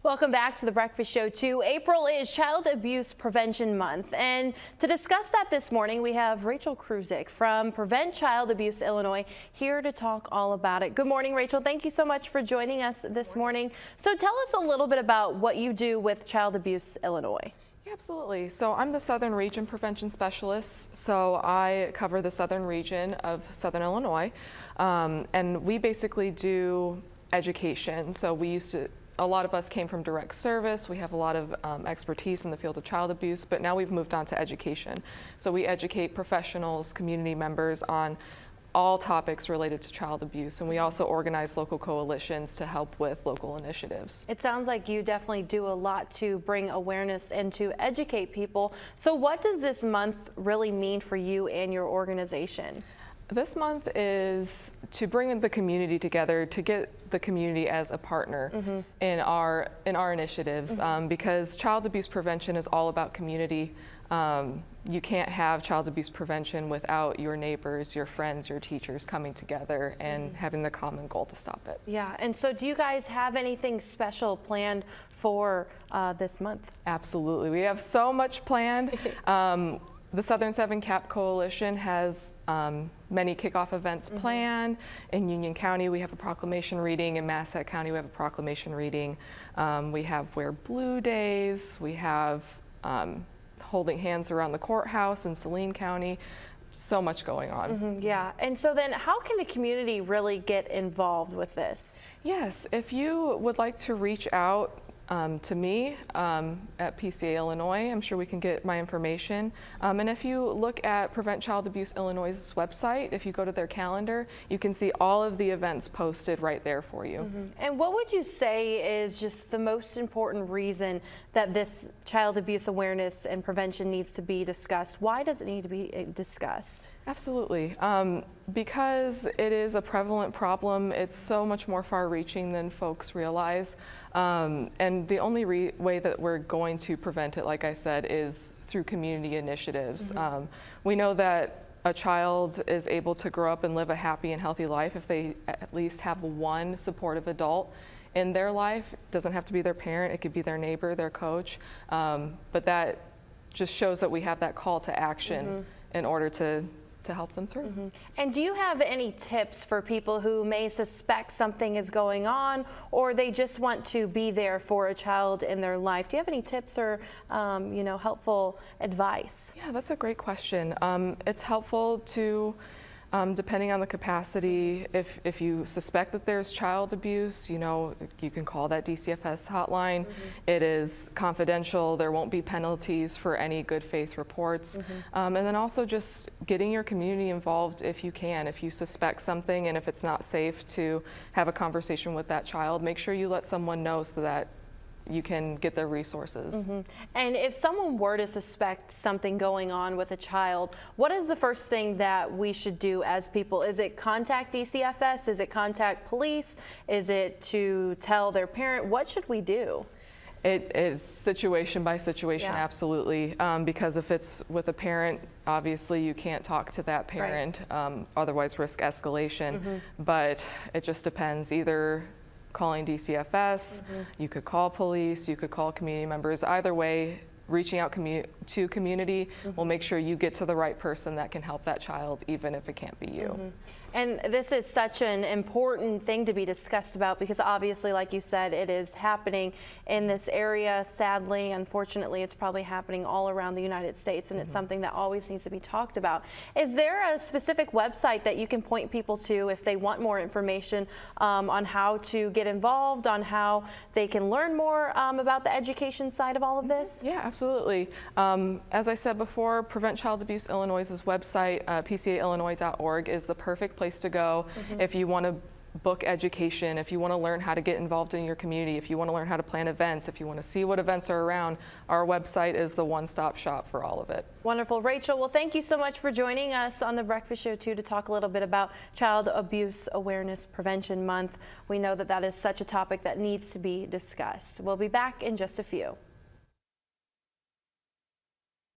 Welcome back to the Breakfast Show 2. April is Child Abuse Prevention Month, and to discuss that this morning we have Rachel Chruszczyk from Prevent Child Abuse Illinois here to talk all about it. Good morning, Rachel. Thank you so much for joining us this morning. So tell us a little bit about what you do with Child Abuse Illinois. Yeah, absolutely. So I'm the Southern Region Prevention Specialist, so I cover the Southern region of Southern Illinois, and we basically do education. So a lot of us came from direct service. We have a lot of expertise in the field of child abuse, but now we've moved on to education. So we educate professionals, community members on all topics related to child abuse, and we also organize local coalitions to help with local initiatives. It sounds like you definitely do a lot to bring awareness and to educate people. So what does this month really mean for you and your organization? This month is to bring the community together, to get the community as a partner in our initiatives, because child abuse prevention is all about community. You can't have child abuse prevention without your neighbors, your friends, your teachers coming together and having the common goal to stop it. Yeah, and so do you guys have anything special planned for this month? Absolutely, we have so much planned. The Southern 7 CAP Coalition has many kickoff events planned. In Union County, we have a proclamation reading. In Massachusetts County, we have a proclamation reading. We have Wear Blue Days. We have holding hands around the courthouse in Saline County. So much going on. Yeah, and so then how can the community really get involved with this? Yes, if you would like to reach out to me at PCA Illinois, I'm sure we can get my information. And if you look at Prevent Child Abuse Illinois' website, if you go to their calendar, you can see all of the events posted right there for you. And what would you say is just the most important reason that this child abuse awareness and prevention needs to be discussed? Why does it need to be discussed? Absolutely. Because it is a prevalent problem, it's so much more far-reaching than folks realize. And the only way that we're going to prevent it, like I said, is through community initiatives. We know that a child is able to grow up and live a happy and healthy life if they at least have one supportive adult in their life. It doesn't have to be their parent, it could be their neighbor, their coach. But that just shows that we have that call to action in order to help them through. And do you have any tips for people who may suspect something is going on, or they just want to be there for a child in their life? Do you have any tips or helpful advice? Yeah, that's a great question. It's helpful to, depending on the capacity, if you suspect that there's child abuse, you can call that DCFS hotline. It is confidential. There won't be penalties for any good faith reports. And then also just getting your community involved if you can. If you suspect something and if it's not safe to have a conversation with that child, make sure you let someone know so that you can get their resources. And if someone were to suspect something going on with a child, what is the first thing that we should do as people? Is it contact DCFS? Is it contact police? Is it to tell their parent? What should we do? It is situation by situation, absolutely. Because if it's with a parent, obviously you can't talk to that parent, otherwise risk escalation. But it just depends. Either calling DCFS, you could call police, you could call community members. Either way, reaching out to community will make sure you get to the right person that can help that child, even if it can't be you. And this is such an important thing to be discussed about because obviously, like you said, it is happening in this area. Sadly, unfortunately, it's probably happening all around the United States, and it's something that always needs to be talked about. Is there a specific website that you can point people to if they want more information on how to get involved, on how they can learn more about the education side of all of this? Yeah, absolutely. As I said before, Prevent Child Abuse Illinois' website, pcaillinois.org, is the perfect place to go if you want to book education, if you want to learn how to get involved in your community, if you want to learn how to plan events, if you want to see what events are around. Our website is the one-stop shop for all of it. Wonderful. Rachel, well, thank you so much for joining us on the Breakfast Show 2 to talk a little bit about Child Abuse Awareness Prevention Month. We know that that is such a topic that needs to be discussed. We'll be back in just a few.